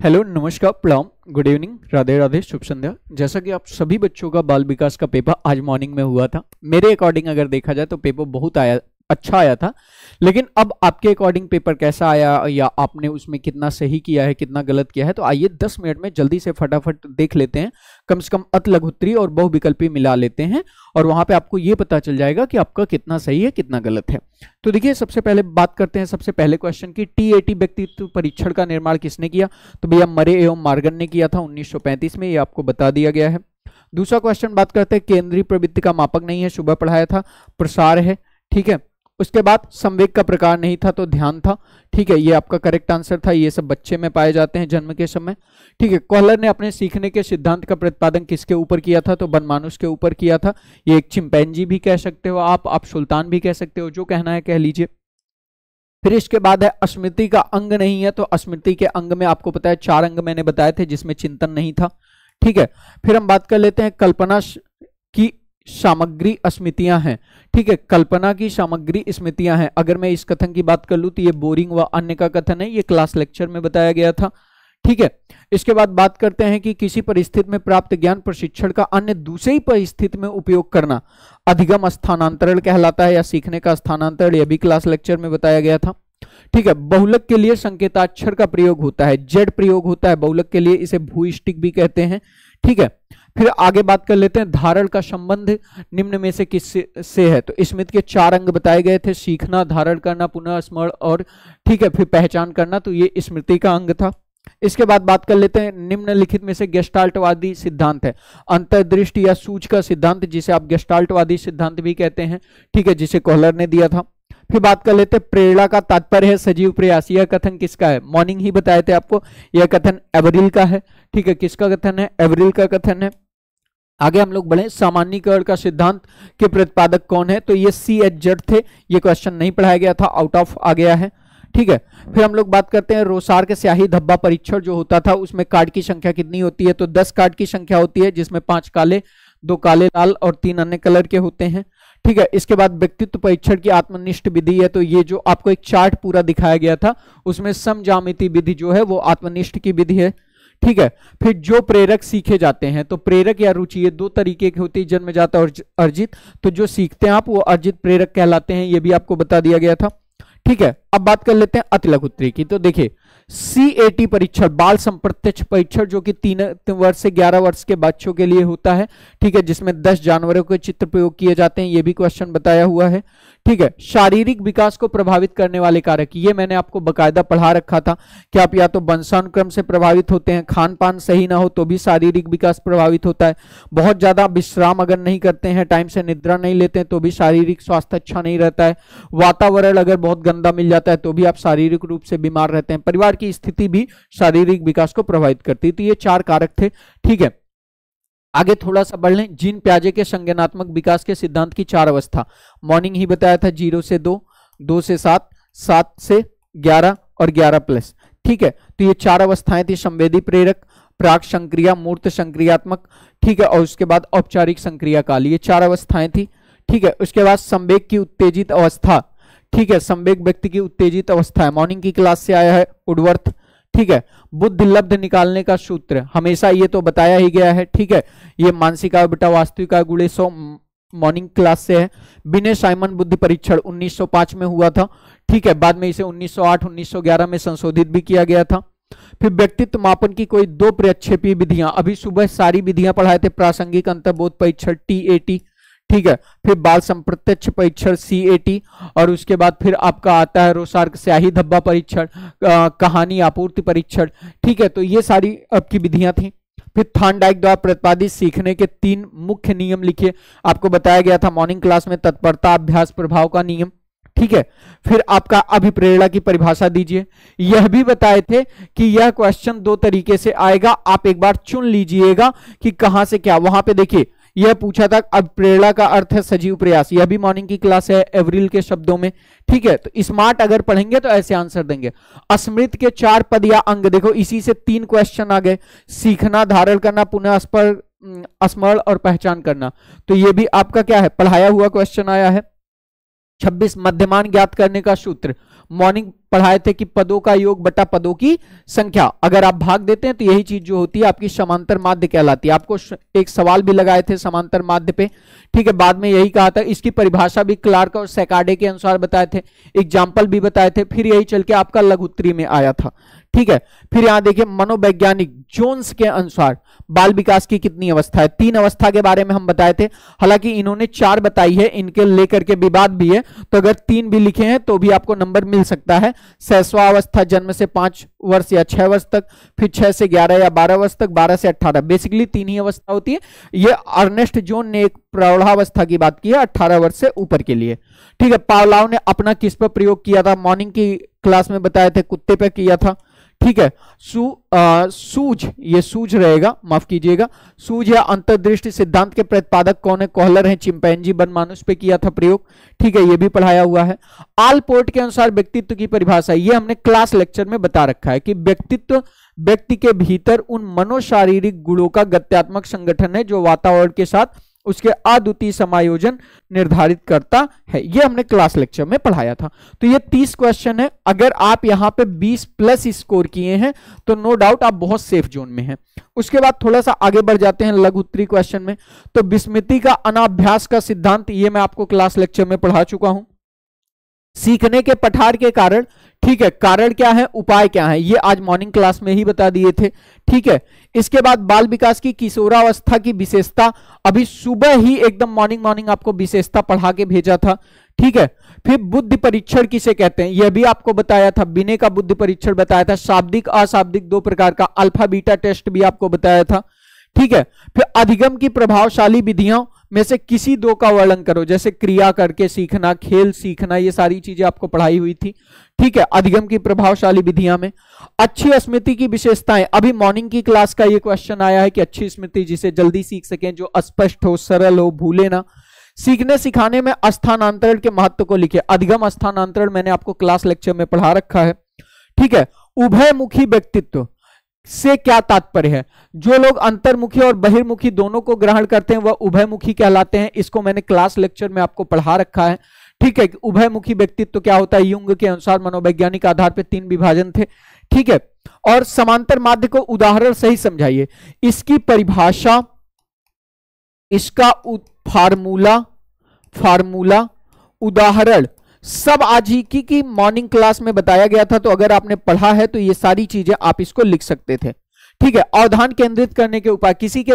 Hello, नमस्कार, प्रणाम, good evening, Radhe Radhe, शुभ संध्या। जैसा कि आप सभी बच्चों का बाल विकास का पेपर आज मॉर्निंग में हुआ था, मेरे अकॉर्डिंग अगर देखा जाए तो पेपर बहुत अच्छा आया था। लेकिन अब आपके अकॉर्डिंग पेपर कैसा आया या आपने उसमें कितना सही किया है, कितना गलत किया है, तो आइए 10 मिनट में जल्दी से फटाफट देख लेते हैं। कम से कम अत लघुत्तरी और बहुविकल्पी मिला लेते हैं और वहां पे आपको ये पता चल जाएगा कि आपका कितना सही है, कितना गलत है। तो देखिए, सबसे पहले बात करते हैं सबसे पहले क्वेश्चन की। टीएटी व्यक्तित्व परीक्षण का निर्माण किसने किया? तो भैया मरे एवं मार्गन ने किया था 1935 में, ये आपको बता दिया गया है। दूसरा क्वेश्चन बात करते हैं, केंद्रीय प्रवृत्ति का मापक नहीं है, सुबह पढ़ाया था, प्रसार है, ठीक है। उसके बाद संवेग का प्रकार नहीं था तो ध्यान था, ठीक है, ये आपका करेक्ट आंसर था। ये सब बच्चे में पाए जाते हैं जन्म के समय, ठीक है। कोहलर ने अपने सीखने के सिद्धांत का प्रतिपादन किसके ऊपर किया था? तो बनमानुस के ऊपर किया था। ये एक चिंपैंजी भी कह सकते हो आप सुल्तान भी कह सकते हो, जो कहना है कह लीजिए। फिर इसके बाद है स्मृति का अंग नहीं है, तो स्मृति के अंग में आपको पता है 4 अंग मैंने बताए थे जिसमें चिंतन नहीं था, ठीक है। फिर हम बात कर लेते हैं कल्पना की सामग्री स्मृतियां हैं, ठीक है। कल्पना की सामग्री स्मृतियां हैं। अगर मैं इस कथन की बात कर लूं तो ये बोरिंग व अन्य का कथन है, ये क्लास लेक्चर में बताया गया था, ठीक है। इसके बाद बात करते हैं कि किसी परिस्थिति में प्राप्त ज्ञान प्रशिक्षण का अन्य दूसरी परिस्थिति में उपयोग करना अधिगम स्थानांतरण कहलाता है या सीखने का स्थानांतरण, यह भी क्लास लेक्चर में बताया गया था, ठीक है। बहुलक के लिए संकेताक्षर का प्रयोग होता है, जेड प्रयोग होता है बहुलक के लिए, इसे भूइष्टिक भी कहते हैं, ठीक है। फिर आगे बात कर लेते हैं, धारण का संबंध निम्न में से किससे है? तो स्मिथ के 4 अंग बताए गए थे, सीखना, धारण करना, पुनः स्मरण और, ठीक है, फिर पहचान करना, तो ये स्मृति का अंग था। इसके बाद बात कर लेते हैं, निम्नलिखित में से गेस्टाल्टवादी सिद्धांत है, अंतर्दृष्टि या सूझ का सिद्धांत, जिसे आप गेस्टाल्टवादी सिद्धांत भी कहते हैं, ठीक है, जिसे कोहलर ने दिया था। फिर बात कर लेते हैं, प्रेरणा का तात्पर्य है सजीव प्रयास, यह कथन किसका है? मॉर्निंग ही बताए थे आपको, यह कथन एवरिल का है, ठीक है। किसका कथन है? एवरिल का कथन है। आगे हम लोग बढ़े, सामान्यीकरण का सिद्धांत के प्रतिपादक कौन है? तो ये CHZ थे, ये क्वेश्चन नहीं पढ़ाया गया था, आउट ऑफ आ गया है, ठीक है। फिर हम लोग बात करते हैं, रोसार के स्याही धब्बा परीक्षण जो होता था उसमें कार्ड की संख्या कितनी होती है? तो 10 कार्ड की संख्या होती है, जिसमें 5 काले, 2 काले लाल और 3 अन्य कलर के होते हैं, ठीक है। इसके बाद व्यक्तित्व परीक्षण की आत्मनिष्ठ विधि है, तो ये जो आपको एक चार्ट पूरा दिखाया गया था उसमें समज्यामिति विधि जो है वो आत्मनिष्ठ की विधि है, ठीक है। फिर जो प्रेरक सीखे जाते हैं, तो प्रेरक या रुचि ये 2 तरीके की होती है, जन्मजात और अर्जित। तो जो सीखते हैं आप वो अर्जित प्रेरक कहलाते हैं, ये भी आपको बता दिया गया था, ठीक है। अब बात कर लेते हैं अति लघुत्तरी की। तो देखिए, CAT परीक्षण, बाल संप्रत्यक्ष परीक्षण, जो कि 3 वर्ष से 11 वर्ष के बच्चों के लिए होता है, ठीक है, जिसमें 10 जानवरों के चित्र प्रयोग किए जाते हैं, ये भी क्वेश्चन बताया हुआ है, ठीक है। शारीरिक विकास को प्रभावित करने वाले कारक, ये मैंने आपको बकायदा पढ़ा रखा था कि आप या तो वंशानुक्रम से प्रभावित होते हैं, खान पान सही ना हो तो भी शारीरिक विकास प्रभावित होता है, बहुत ज्यादा विश्राम अगर नहीं करते हैं, टाइम से निद्रा नहीं लेते हैं तो भी शारीरिक स्वास्थ्य अच्छा नहीं रहता है, वातावरण अगर बहुत गंदा मिल जाता है तो भी आप शारीरिक रूप से बीमार रहते हैं, परिवार की स्थिति भी शारीरिक विकास को प्रभावित करती है। तो ये 4 कारक थे, ठीक है। आगे थोड़ा सा बढ़ लें, जीन प्याजे के संज्ञानात्मक विकास के सिद्धांत की 4 अवस्था, मॉर्निंग ही बताया था, 0 से 2, 2 से 7, 7 से 11 और 11+, ठीक है। तो ये 4 अवस्थाएं थी, संवेदी प्रेरक, प्राक संक्रिया, मूर्त संक्रियात्मक, ठीक है, और उसके बाद औपचारिक संक्रिया काल, ये 4 अवस्थाएं थी, ठीक है। उसके बाद संवेग की उत्तेजित अवस्था, ठीक है, संवेग व्यक्ति की उत्तेजित अवस्था है, मॉर्निंग की क्लास से आया है, उडवर्थ, ठीक है। बुद्धि लब्ध निकालने का सूत्र, हमेशा ये तो बताया ही गया है, ठीक है, ये मानसिका बेटा वास्तविका गुणे 100 मॉर्निंग क्लास से है। विनय साइमन बुद्धि परीक्षण 1905 में हुआ था, ठीक है, बाद में इसे 1908 1911 में संशोधित भी किया गया था। फिर व्यक्तित्व मापन की कोई 2 प्रक्षेपीय विधियां, अभी सुबह सारी विधियां पढ़ाए थे, प्रासंगिक अंतर्बोध परीक्षण TAT, ठीक है। फिर बाल संप्रत्यक्ष परीक्षण CAT, और उसके बाद फिर आपका आता है रोसार स्याही धब्बा परीक्षण, कहानी आपूर्ति परीक्षण, ठीक है। तो ये सारी आपकी विधियां थी। फिर थॉर्नडाइक द्वारा प्रतिपादित सीखने के 3 मुख्य नियम लिखिए, आपको बताया गया था मॉर्निंग क्लास में, तत्परता, अभ्यास, प्रभाव का नियम, ठीक है। फिर आपका अभिप्रेरणा की परिभाषा दीजिए, यह भी बताए थे कि यह क्वेश्चन 2 तरीके से आएगा, आप एक बार चुन लीजिएगा कि कहां से क्या। वहां पे देखिए यह पूछा था, अब प्रेरणा का अर्थ है सजीव प्रयास, यह भी मॉर्निंग की क्लास है एवरिल के शब्दों में, ठीक है। तो स्मार्ट अगर पढ़ेंगे तो ऐसे आंसर देंगे। स्मृति के 4 पद या अंग, देखो इसी से 3 क्वेश्चन आ गए, सीखना, धारण करना, पुनः स्मरण और पहचान करना, तो ये भी आपका क्या है, पढ़ाया हुआ क्वेश्चन आया है। 26 मध्यमान ज्ञात करने का सूत्र, मॉर्निंग पढ़ाए थे कि पदों का योग बटा पदों की संख्या, अगर आप भाग देते हैं तो यही चीज जो होती है आपकी समांतर माध्य कहलाती है। आपको एक सवाल भी लगाए थे समांतर माध्य पे, ठीक है, बाद में यही कहा था। इसकी परिभाषा भी क्लार्क और सैकार्डे के अनुसार बताए थे, एग्जाम्पल भी बताए थे, फिर यही चल के आपका लघु उत्तरी में आया था, ठीक है। फिर यहां देखिए मनोवैज्ञानिक जोन्स के अनुसार बाल विकास की कितनी अवस्था है, 3 अवस्था के बारे में हम बताए थे, हालांकि इन्होंने 4 बताई है, इनके लेकर के विवाद भी है, तो अगर 3 भी लिखे हैं तो भी आपको नंबर मिल सकता है। शैशवावस्था जन्म से 5 वर्ष या 6 वर्ष तक, फिर 6 से 11 या 12 वर्ष तक, 12 से 18, बेसिकली 3 ही अवस्था होती है। ये अर्नेस्ट जोन ने एक प्रौढ़ावस्था की बात की है 18 वर्ष से ऊपर के लिए, ठीक है। पावलाव ने अपना किस पर प्रयोग किया था, मॉर्निंग की क्लास में बताए थे, कुत्ते पर किया था, ठीक है। सूज, ये सूज रहेगा, माफ कीजिएगा, सूज या अंतर्दृष्टि सिद्धांत के प्रतिपादक कौन है, कोहलर हैं, चिंपैंजी बनमानुस पे किया था प्रयोग, ठीक है, ये भी पढ़ाया हुआ है। आलपोर्ट के अनुसार व्यक्तित्व की परिभाषा, ये हमने क्लास लेक्चर में बता रखा है कि व्यक्तित्व व्यक्ति के भीतर उन मनोशारीरिक गुणों का गत्यात्मक संगठन है जो वातावरण के साथ उसके अद्वितीय समायोजन निर्धारित करता है। ये हमने क्लास लेक्चर में पढ़ाया था। तो ये 30 क्वेश्चन है, अगर आप यहां पे 20 प्लस स्कोर किए हैं तो नो डाउट आप बहुत सेफ जोन में हैं। उसके बाद थोड़ा सा आगे बढ़ जाते हैं लघु उत्तरी क्वेश्चन में। तो विस्मृति का अनाभ्यास का सिद्धांत, ये मैं आपको क्लास लेक्चर में पढ़ा चुका हूं। सीखने के पठार के कारण, ठीक है, कारण क्या है, उपाय क्या है, ये आज मॉर्निंग क्लास में ही बता दिए थे, ठीक है। इसके बाद बाल विकास की किशोरावस्था की विशेषता, अभी सुबह ही एकदम मॉर्निंग आपको विशेषता पढ़ा के भेजा था, ठीक है। फिर बुद्धि परीक्षण किसे कहते हैं, यह भी आपको बताया था, बिने का बुद्धि परीक्षण बताया था, शाब्दिक अशाब्दिक 2 प्रकार का, अल्फा बीटा टेस्ट भी आपको बताया था, ठीक है। फिर अधिगम की प्रभावशाली विधियों में से किसी 2 का वर्णन करो, जैसे क्रिया करके सीखना, खेल सीखना, ये सारी चीजें आपको पढ़ाई हुई थी, ठीक है। अधिगम की प्रभावशाली विधियां में अच्छी स्मृति की विशेषताएं, अभी मॉर्निंग की क्लास का ये क्वेश्चन आया है कि अच्छी स्मृति जिसे जल्दी सीख सकें, जो स्पष्ट हो, सरल हो, भूले ना। सीखने सिखाने में स्थानांतरण के महत्व को लिखे, अधिगम स्थानांतरण मैंने आपको क्लास लेक्चर में पढ़ा रखा है, ठीक है। उभयमुखी व्यक्तित्व से क्या तात्पर्य है, जो लोग अंतर्मुखी और बहिर्मुखी दोनों को ग्रहण करते हैं वह उभयमुखी कहलाते हैं, इसको मैंने क्लास लेक्चर में आपको पढ़ा रखा है, ठीक है। उभयमुखी व्यक्तित्व क्या होता है, युंग के अनुसार मनोवैज्ञानिक आधार पर 3 विभाजन थे, ठीक है। और समांतर माध्य को उदाहरण सही समझाइए, इसकी परिभाषा, इसका फार्मूला, उदाहरण सब आज ही की मॉर्निंग क्लास में बताया गया था, तो अगर आपने पढ़ा है तो ये सारी चीजें आप इसको लिख सकते थे, ठीक है। अवधान केंद्रित करने के उपाय, किसी के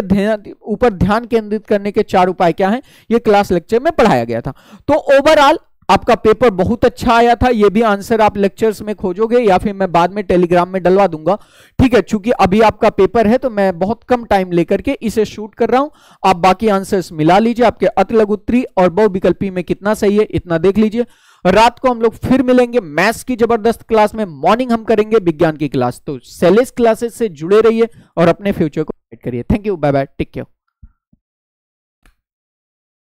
ऊपर ध्यान केंद्रित करने के 4 उपाय क्या हैं, ये क्लास लेक्चर में पढ़ाया गया था। तो ओवरऑल आपका पेपर बहुत अच्छा आया था, ये भी आंसर आप लेक्चर्स में खोजोगे या फिर मैं बाद में टेलीग्राम में डलवा दूंगा, ठीक है। चूंकि अभी आपका पेपर है तो मैं बहुत कम टाइम लेकर के इसे शूट कर रहा हूं, आप बाकी आंसर्स मिला लीजिए, आपके अति लघु उत्तरी और बहुविकल्पी में कितना सही है इतना देख लीजिए। रात को हम लोग फिर मिलेंगे मैथ्स की जबरदस्त क्लास में, मॉर्निंग हम करेंगे विज्ञान की क्लास। तो सेलेस क्लासेस से जुड़े रहिए और अपने फ्यूचर को गाइड करिए। Thank you, bye bye, take care.